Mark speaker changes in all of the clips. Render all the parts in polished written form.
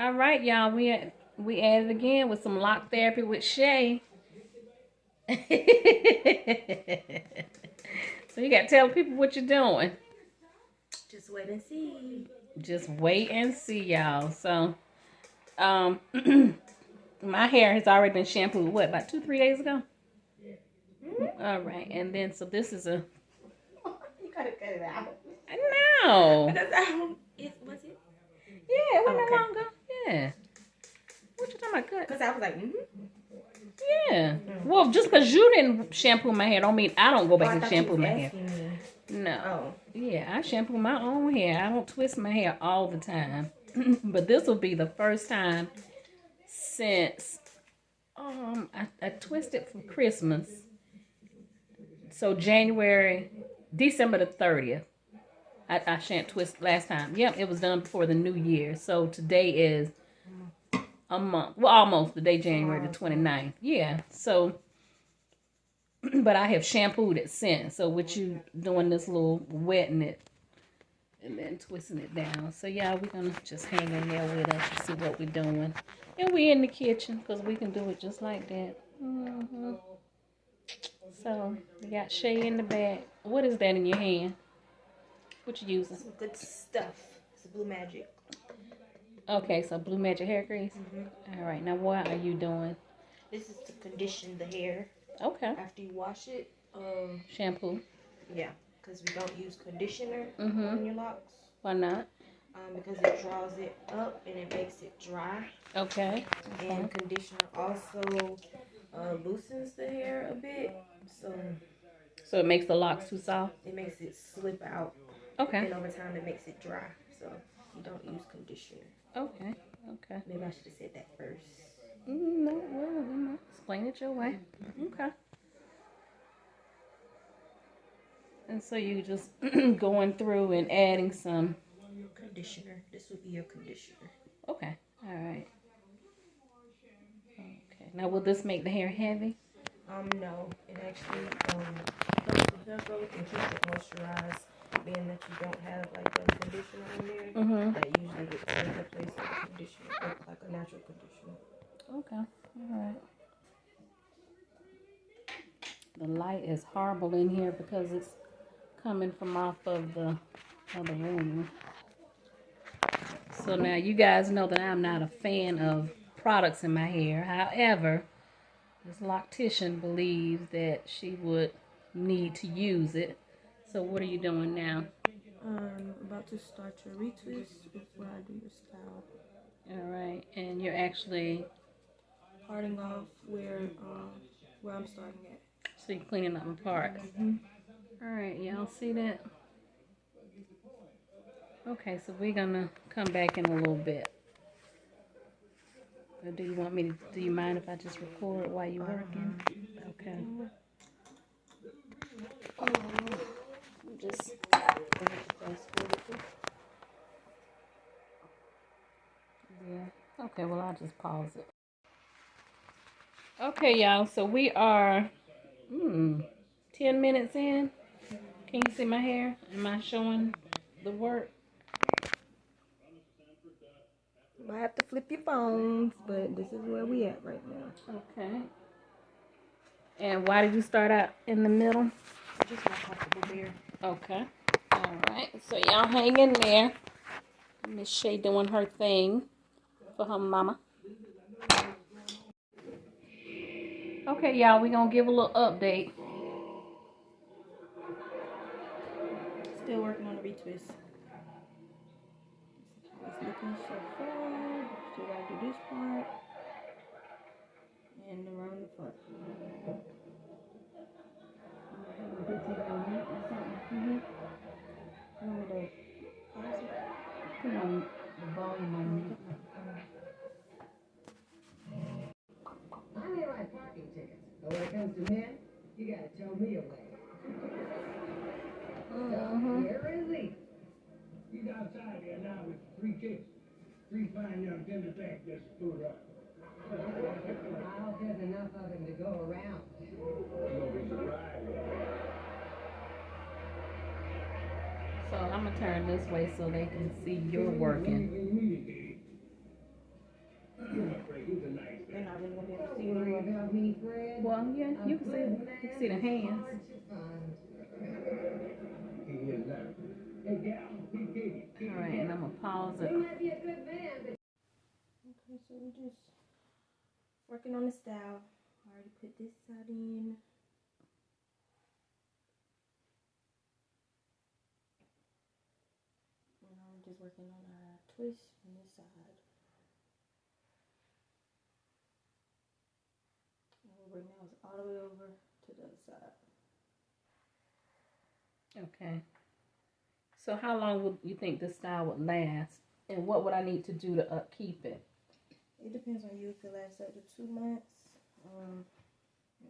Speaker 1: All right, y'all. We at it again with some lock therapy with Shae. So you gotta tell people what you're doing.
Speaker 2: Just wait and see.
Speaker 1: Just wait and see, y'all. So, my hair has already been shampooed. What, about 2-3 days ago? Mm-hmm. All right, and then so this is a.
Speaker 2: You gotta cut it out.
Speaker 1: No.
Speaker 2: Was it?
Speaker 1: Yeah, it wasn't that long ago. Yeah. What you talking about? Cut?
Speaker 2: Because I was like,
Speaker 1: Yeah. Well, just because you didn't shampoo my hair don't mean I don't go back and shampoo my hair. No.
Speaker 2: Oh.
Speaker 1: Yeah, I shampoo my own hair. I don't twist my hair all the time. But this will be the first time since I twisted for Christmas. So December the 30th. I shan't twist last time. Yep, it was done before the new year. So today is a month. Well, almost the day January the 29th. Yeah. So, but I have shampooed it since. So with you doing this little wetting it and then twisting it down. So yeah, we're going to just hang in there with us and see what we're doing. And we're in the kitchen because we can do it just like that. Mm-hmm. So we got Shae in the back. What is that in your hand? What you using?
Speaker 2: Some good stuff. It's Blue Magic.
Speaker 1: Okay, so Blue Magic hair grease. Mm-hmm. All right, now what are you doing?
Speaker 2: This is to condition the hair.
Speaker 1: Okay.
Speaker 2: After you wash it.
Speaker 1: Shampoo.
Speaker 2: Yeah, because we don't use conditioner on your locks.
Speaker 1: Why not?
Speaker 2: Because it draws it up and it makes it dry.
Speaker 1: Okay.
Speaker 2: And conditioner also loosens the hair a bit.
Speaker 1: So it makes the locks too soft?
Speaker 2: It makes it slip out.
Speaker 1: Okay.
Speaker 2: And over time it makes it dry. So you don't use conditioner.
Speaker 1: Okay. Okay.
Speaker 2: Maybe I should have said that first.
Speaker 1: No, well, explain it your way. Okay. And so you just going through and adding some
Speaker 2: conditioner. This would be your conditioner.
Speaker 1: Okay. All right. Okay. Now, will this make the hair heavy?
Speaker 2: No. It actually helps the hair growth and keeps it moisturized. Being that you don't have like a conditioner in there, that usually gets taken the place of the conditioner, like a natural conditioner.
Speaker 1: Okay. All right. The light is horrible in here because it's coming from off of the other room. So now you guys know that I'm not a fan of products in my hair. However, this loctician believes that she would need to use it. So what are you doing now?
Speaker 2: About to start your retwist before I do your scalp.
Speaker 1: All right, and you're actually
Speaker 2: parting off where I'm starting at.
Speaker 1: So you're cleaning up my part. All right, y'all see that? Okay, so we're gonna come back in a little bit. Or do you mind if I just record while you're working? Okay. Just yeah. Okay, well I'll just pause it. Okay, y'all, so we are 10 minutes in. Can you see my hair? Am I showing the work?
Speaker 2: You might have to flip your phones, but this is where we at right now.
Speaker 1: Okay. And why did you start out in the middle?
Speaker 2: Just more comfortable there.
Speaker 1: Okay. All right. So y'all hang in there. Miss Shae doing her thing for her mama. Okay, y'all, we're going to give a little update.
Speaker 2: Still working on the retwist. It's looking so far. Still got to do this part. And around the front.
Speaker 1: Put on the volume on me.
Speaker 3: I may write parking tickets, but when it comes to men, you gotta tell me away. Where is he?
Speaker 4: He's outside here now with 3 kids. 3 fine young tender things just food up.
Speaker 3: I hope there's enough of him to go around.
Speaker 4: You'll be surprised.
Speaker 1: So I'm going to turn this way so they can see you're working. Well, yeah, you can see the hands.
Speaker 4: He is now. Hey, gal, hey, Katie.
Speaker 1: All right, and I'm gonna pause it.
Speaker 3: You might be a good man, but
Speaker 2: Okay, so we're just working on the style. I already put this side in. And I'm just working on a twist on this side. And we'll bring those all the way over to the other side.
Speaker 1: Okay. So how long would you think this style would last? And what would I need to do to upkeep it?
Speaker 2: It depends on you. If it lasts up to 2 months, in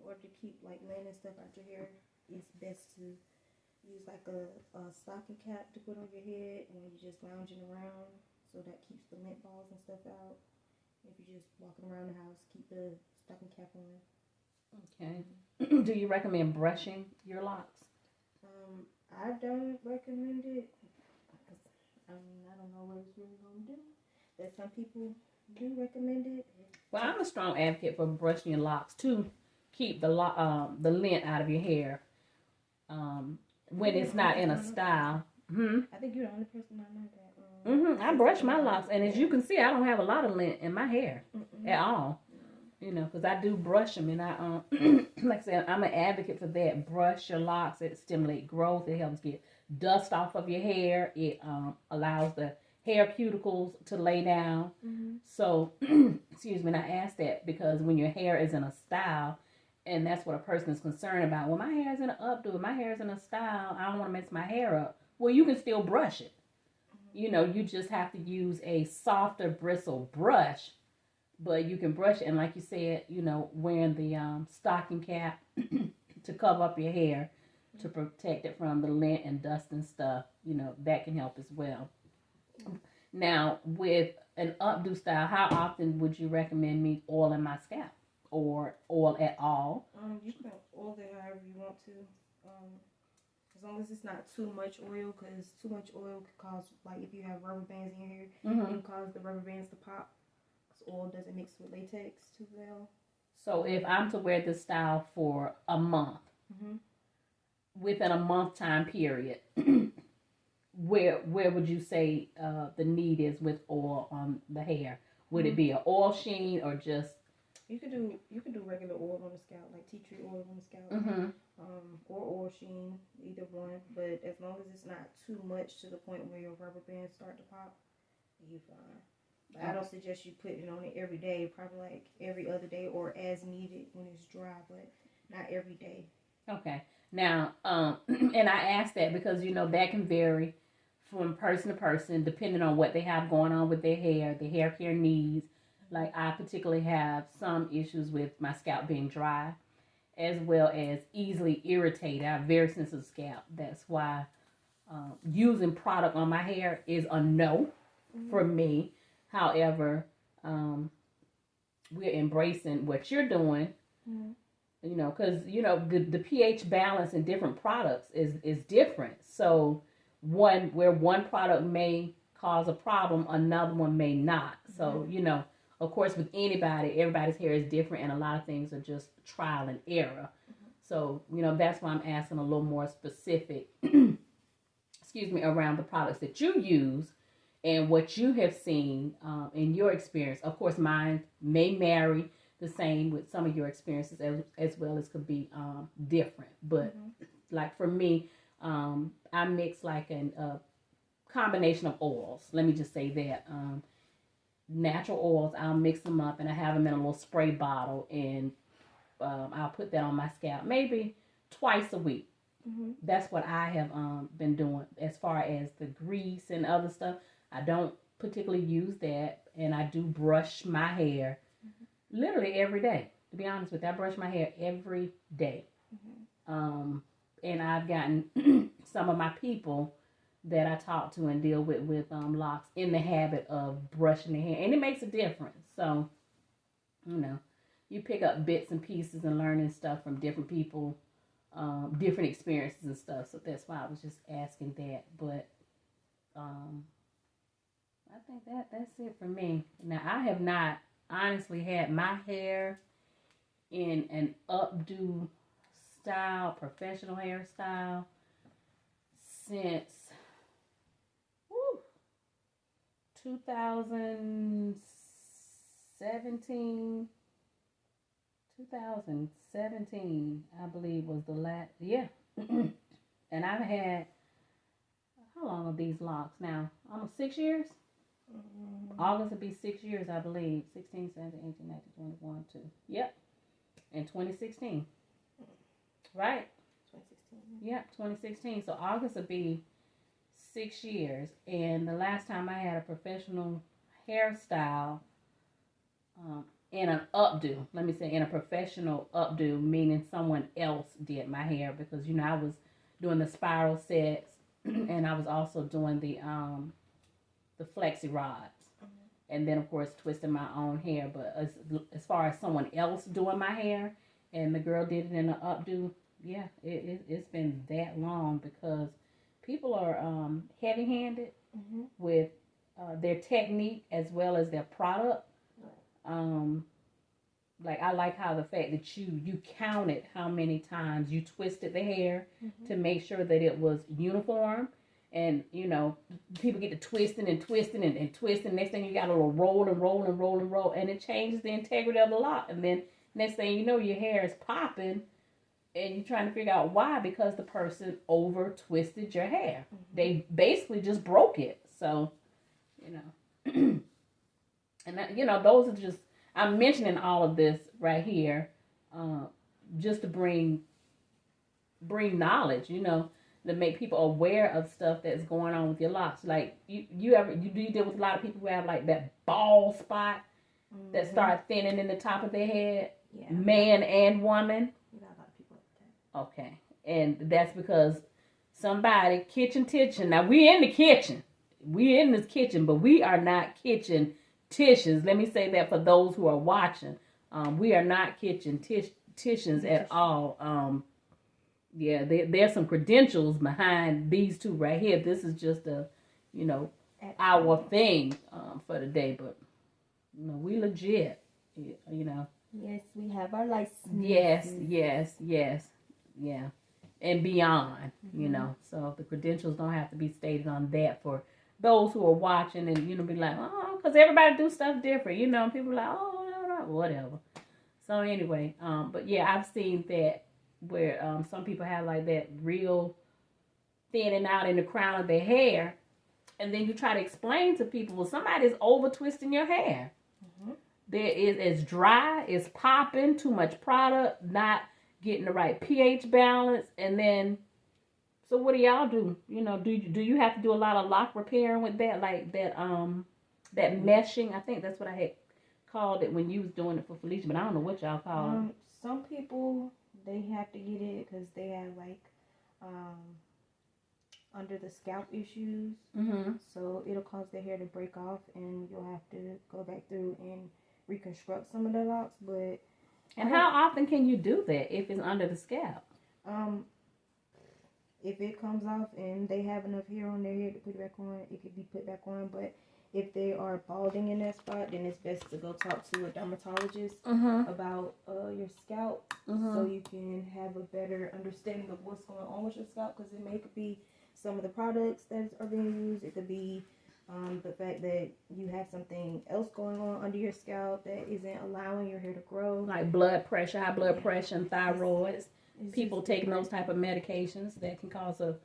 Speaker 2: order to keep like lint and stuff out your hair, it's best to use like a stocking cap to put on your head when you're just lounging around, so that keeps the lint balls and stuff out. If you're just walking around the house, keep the stocking cap on.
Speaker 1: Okay. Do you recommend brushing your locks?
Speaker 2: I don't recommend it. I mean, I don't know what it's really gonna do. But some people do recommend it.
Speaker 1: Well, I'm a strong advocate for brushing your locks to keep the lint out of your hair. When it's not in a style.
Speaker 2: I think you're the only person I know that.
Speaker 1: I brush my locks, and as you can see, I don't have a lot of lint in my hair at all. You know, because I do brush them, and I like I said, I'm an advocate for that. Brush your locks. It stimulates growth. It helps get dust off of your hair. It allows the hair cuticles to lay down. So, excuse me, and I ask that because when your hair is in a style, and that's what a person is concerned about. Well, my hair is in an updo. My hair is in a style. I don't want to mess my hair up. Well, you can still brush it. You know, you just have to use a softer bristle brush, but you can brush it. And like you said, you know, wearing the stocking cap to cover up your hair to protect it from the lint and dust and stuff, you know, that can help as well. Now, with an updo style, how often would you recommend me oiling my scalp or oil at all?
Speaker 2: You can oil it however you want to. As long as it's not too much oil, because too much oil could cause, like if you have rubber bands in your hair, it can cause the rubber bands to pop. Because oil doesn't mix with latex too well.
Speaker 1: So if I'm to wear this style for a month, within a month time period, where would you say the need is with oil on the hair? Would it be an oil sheen or just?
Speaker 2: You could do regular oil on the scalp, like tea tree oil on the scalp, or oil sheen, either one. But as long as it's not too much to the point where your rubber bands start to pop, you're fine. But I don't suggest you putting it on it every day. Probably like every other day or as needed when it's dry, but not every day.
Speaker 1: Okay. Now, and I ask that because you know that can vary from person to person depending on what they have going on with their hair care needs. Like I particularly have some issues with my scalp being dry as well as easily irritated. I have very sensitive scalp. That's why using product on my hair is a no for me. However, we're embracing what you're doing, you know, because, you know, the pH balance in different products is different. So where one product may cause a problem, another one may not. So, you know, of course, with anybody, everybody's hair is different, and a lot of things are just trial and error. So, you know, that's why I'm asking a little more specific, excuse me, around the products that you use and what you have seen in your experience. Of course, mine may marry the same with some of your experiences as well as could be different. But like for me, I mix like a combination of oils. Let me just say that. Natural oils, I'll mix them up and I have them in a little spray bottle, and I'll put that on my scalp maybe twice a week. That's what I have been doing. As far as the grease and other stuff, I don't particularly use that, and I do brush my hair literally every day. To be honest with you, I brush my hair every day. And I've gotten some of my people that I talk to and deal with locks in the habit of brushing their hair, and it makes a difference. So, you know, you pick up bits and pieces and learning stuff from different people, different experiences and stuff. So that's why I was just asking that. But I think that's it for me. Now, I have not honestly had my hair in an updo style, professional hairstyle since 2017. 2017, I believe, was the last. Yeah. And I've had, how long are these locks now? Almost 6 years? August will be 6 years, I believe. 16, 17, 18, 19, 21, 2. Yep. In 2016. Right?
Speaker 2: 2016.
Speaker 1: Yep, 2016. So August will be 6 years. And the last time I had a professional hairstyle, in an updo, let me say in a professional updo, meaning someone else did my hair, because I was doing the spiral sets and I was also doing the flexi rods, and then of course twisting my own hair. But as far as someone else doing my hair, and the girl did it in an updo, yeah, it's been that long, because people are heavy-handed with their technique as well as their product. Like, I like how the fact that you counted how many times you twisted the hair to make sure that it was uniform. And, people get to twisting and twisting and twisting. Next thing you got a little roll and roll and roll and roll. And it changes the integrity of the lock. And then next thing you know, your hair is popping. And you're trying to figure out why, because the person over twisted your hair. They basically just broke it. So, and that, those are just, I'm mentioning all of this right here, just to bring knowledge, to make people aware of stuff that's going on with your locks. Like, you deal with a lot of people who have like that bald spot that start thinning in the top of their head, man and woman.
Speaker 2: You got a lot of people like that.
Speaker 1: Okay, and that's because somebody kitchen. Now, we in the kitchen, we in this kitchen, but we are not kitchen titians. Let me say that for those who are watching. We are not kitchen titians at all. There's some credentials behind these two right here. This is just our thing for the day, but we legit.
Speaker 2: Yes, we have our license.
Speaker 1: Yes, yeah, and beyond. So the credentials don't have to be stated on that for those who are watching, and be like, oh, because everybody do stuff different, people are like, oh, whatever. So anyway, but yeah, I've seen that where some people have like that real thinning out in the crown of their hair, and then you try to explain to people, well, somebody's over twisting your hair. It's dry, it's popping, too much product, not getting the right pH balance, and then. So what do y'all do? Do you have to do a lot of lock repairing with that, like that that meshing? I think that's what I had called it when you was doing it for Felicia, but I don't know what y'all call it.
Speaker 2: Some people, they have to get it because they have like under the scalp issues. So it'll cause their hair to break off, and you'll have to go back through and reconstruct some of the locks. But
Speaker 1: how often can you do that if it's under the scalp?
Speaker 2: If it comes off and they have enough hair on their head to put it back on, it could be put back on. But if they are balding in that spot, then it's best to go talk to a dermatologist about your scalp, so you can have a better understanding of what's going on with your scalp. Because it may could be some of the products that are being used. It could be the fact that you have something else going on under your scalp that isn't allowing your hair to grow.
Speaker 1: Like blood pressure, high blood pressure, and thyroid. People taking those type of medications that can cause a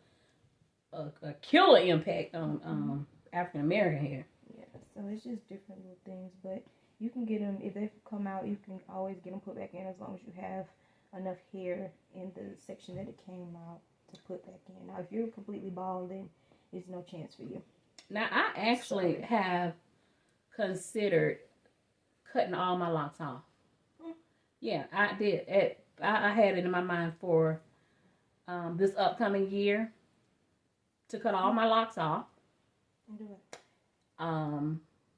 Speaker 1: killer impact on African American hair.
Speaker 2: Yeah, so it's just different little things, but you can get them, if they come out, you can always get them put back in as long as you have enough hair in the section that it came out to put back in. Now, if you're completely bald, then there's no chance for you.
Speaker 1: Now, I actually have considered cutting all my locks off. Yeah, I did. I had it in my mind for this upcoming year to cut all my locks off.
Speaker 2: And do it.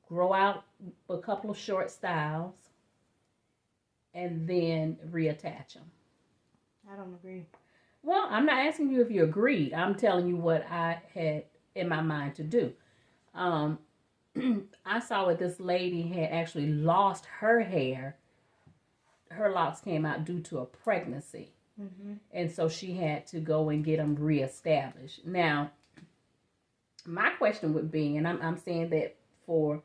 Speaker 1: Grow out a couple of short styles, and then reattach them.
Speaker 2: I don't agree.
Speaker 1: Well, I'm not asking you if you agreed. I'm telling you what I had in my mind to do. I saw that this lady had actually lost her hair, her locks came out due to a pregnancy.
Speaker 2: Mm-hmm.
Speaker 1: And so she had to go and get them reestablished. Now, my question would be, and I'm saying that for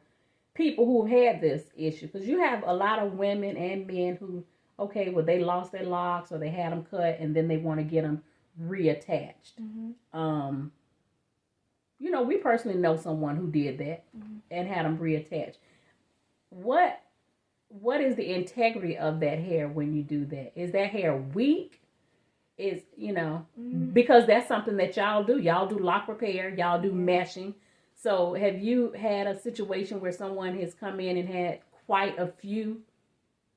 Speaker 1: people who had this issue, because you have a lot of women and men who, okay, well, they lost their locks or they had them cut and then they want to get them reattached.
Speaker 2: Mm-hmm.
Speaker 1: You know, we personally know someone who did that and had them reattached. What is the integrity of that hair when you do that? Is that hair weak? Is, you know, because that's something that y'all do. Y'all do lock repair. Y'all do meshing. So have you had a situation where someone has come in and had quite a few,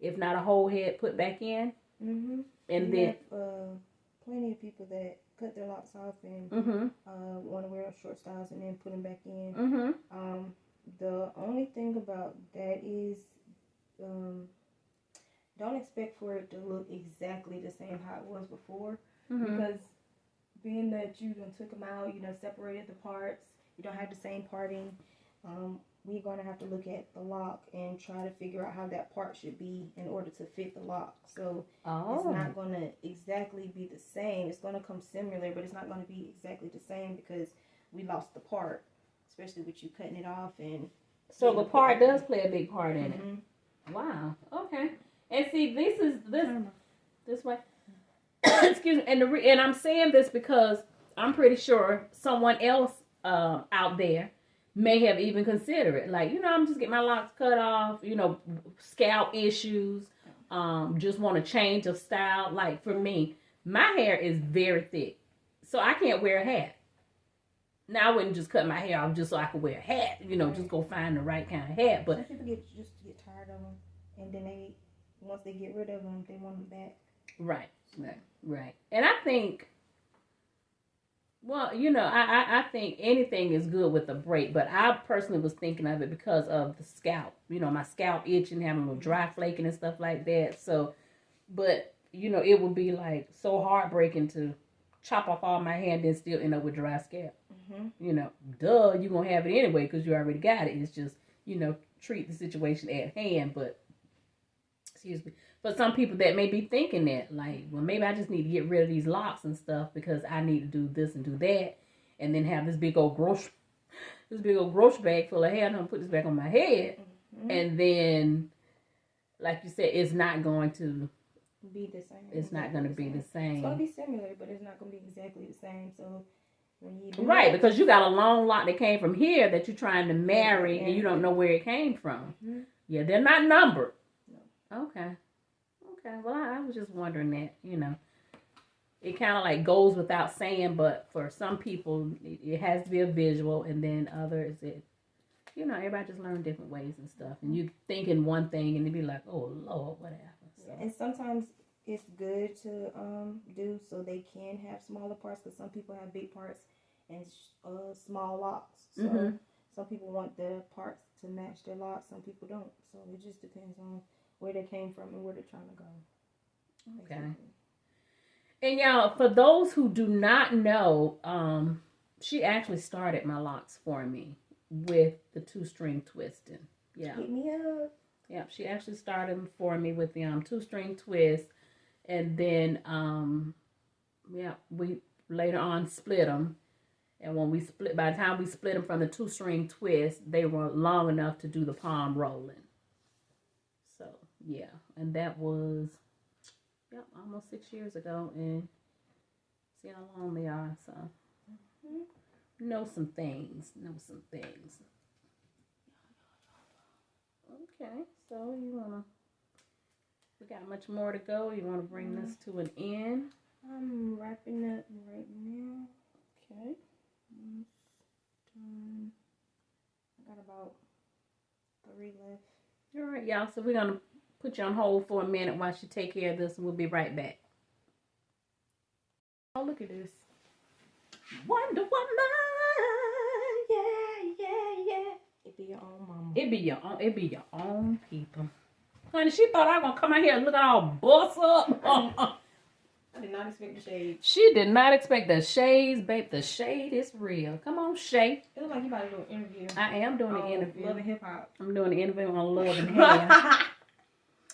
Speaker 1: if not a whole head, put back in?
Speaker 2: Mm-hmm.
Speaker 1: And
Speaker 2: we
Speaker 1: then
Speaker 2: have plenty of people that cut their locks off and want to wear short styles and then put them back in. The only thing about that is don't expect for it to look exactly the same how it was before, because being that you done took them out, you know, separated the parts, you don't have the same parting. We're going to have to look at the lock and try to figure out how that part should be in order to fit the lock. So it's not going to exactly be the same. It's going to come similar, but it's not going to be exactly the same because we lost the part, especially with you cutting it off. And
Speaker 1: so the part does play a big part in it. Wow. Okay. And see, this way. Excuse me. And I'm saying this because I'm pretty sure someone else out there may have even considered it. Like, you know, I'm just getting my locks cut off, you know, scalp issues, just want to change of style. Like, for me, my hair is very thick, so I can't wear a hat. Now, I wouldn't just cut my hair off just so I could wear a hat, you know, just go find the right kind of hat. But
Speaker 2: some people get tired of them, and then once they get rid of them, they want them back.
Speaker 1: Right. And I think, well, you know, I think anything is good with a break, but I personally was thinking of it because of the scalp. You know, my scalp itching, having a little dry flaking and stuff like that. So, but, you know, it would be like so heartbreaking to chop off all my hair and then still end up with dry scalp. You know, duh, you're going to have it anyway because you already got it. It's just, you know, treat the situation at hand. But, excuse me. For some people that may be thinking that, like, well, maybe I just need to get rid of these locks and stuff because I need to do this and do that, and then have this big old grocery bag full of hair, and I'm put this back on my head, and then, like you said, it's not going to
Speaker 2: be the same.
Speaker 1: It's not going to be the same.
Speaker 2: It's going to be similar, but it's not going to be exactly the same. So when you do
Speaker 1: right, because you got a long lock that came from here that you're trying to marry, and you don't know where it came from. Yeah, they're not numbered. No. Okay. Well, I was just wondering that, you know, it kind of like goes without saying, but for some people, it has to be a visual, and then others, you know, everybody just learn different ways and stuff, and you thinking one thing, and they be like, oh, Lord, what happened? So.
Speaker 2: And sometimes it's good to do so they can have smaller parts, because some people have big parts and small locks. So some people want the parts to match their locks, some people don't. So it just depends on where they came from and where they're trying to go.
Speaker 1: Okay. And y'all, for those who do not know, she actually started my locks for me with the 2-string twisting. Yeah.
Speaker 2: Hit me up.
Speaker 1: Yeah, she actually started them for me with the 2-string twist, and then we later on split them. And when we split, by the time we split them from the 2-string twist, they were long enough to do the palm rolling. So, yeah. And that was, almost 6 years ago. And see how long they are. So, know some things. Okay. So, we got much more to go. You want to bring this to an end?
Speaker 2: I'm wrapping up right now.
Speaker 1: Okay.
Speaker 2: I got about 3 left.
Speaker 1: All right, y'all. So we're going to put you on hold for a minute while she take care of this, and we'll be right back. Oh, look at this. Wonder Woman. Yeah.
Speaker 2: It be your own mama.
Speaker 1: It be your own people. Honey, she thought I was going to come out here and look at all bust up.
Speaker 2: I did not expect the shade.
Speaker 1: She did not expect the shades, babe. The shade is real. Come on, Shae.
Speaker 2: It looks like you about to do an interview.
Speaker 1: I am doing an interview.
Speaker 2: Love and Hip Hop.
Speaker 1: I'm doing an interview on Love and Hair.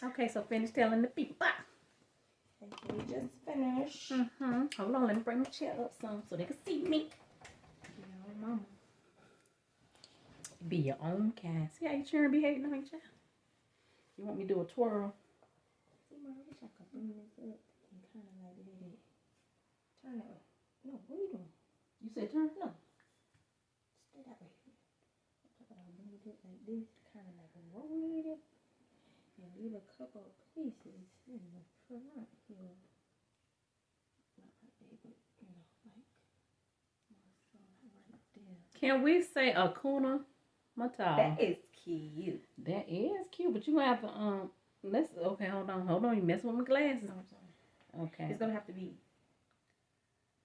Speaker 1: Okay, so finish telling the people. Bye.
Speaker 2: Okay, we just finished.
Speaker 1: Hold on, let me bring my chair up some so they can see me.
Speaker 2: Your mama.
Speaker 1: Be your own kind. See how you trying to be hating on each other? You want me to do a twirl?
Speaker 2: See, Mom, I wish I could bring this up and kind of like let it turn that way. No, what are you doing?
Speaker 1: You said turn?
Speaker 2: No. Stay that way. But I'll bring it like this, kind of like roll it and leave a couple of pieces in the front here. Not like that, but you know, like right up there.
Speaker 1: Can we say Akuna Matata?
Speaker 2: That is cute.
Speaker 1: That is cute, but you gonna have to let's okay, hold on, you messing with my glasses.
Speaker 2: No, I'm sorry.
Speaker 1: Okay.
Speaker 2: It's gonna have to be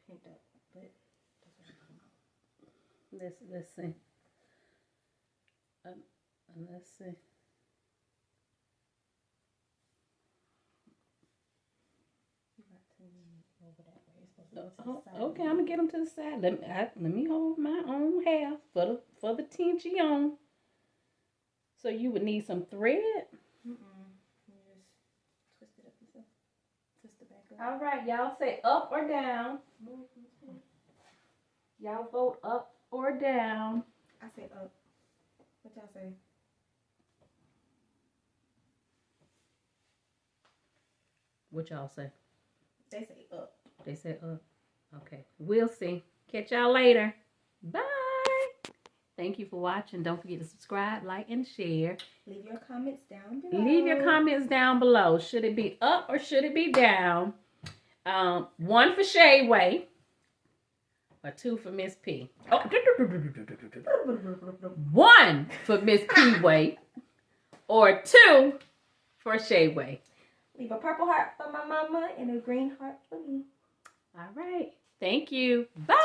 Speaker 2: pinned up, but that's what I'm talking about.
Speaker 1: Let's see. Let's see.
Speaker 2: You got to over that way. It's supposed to be to the side.
Speaker 1: Okay, I'm gonna get them to the side. Let me hold my own half for the tinchy on. So you would need some thread.
Speaker 2: You just twist it up yourself. Twist it back up.
Speaker 1: All right, y'all say up or down. Y'all vote up or down.
Speaker 2: I say up. What y'all say?
Speaker 1: What y'all say?
Speaker 2: They say up.
Speaker 1: They said up. Okay, we'll see. Catch y'all later. Bye. Thank you for watching. Don't forget to subscribe, like, and share.
Speaker 2: Leave your comments down below.
Speaker 1: Leave your comments down below. Should it be up or should it be down? 1 for Shae Babyy. Or 2 for Miss P. Oh, 1 for Miss P Way. Or 2 for Shae Babyy.
Speaker 2: Leave a purple heart for my mama and a green heart for me.
Speaker 1: All right. Thank you. Bye.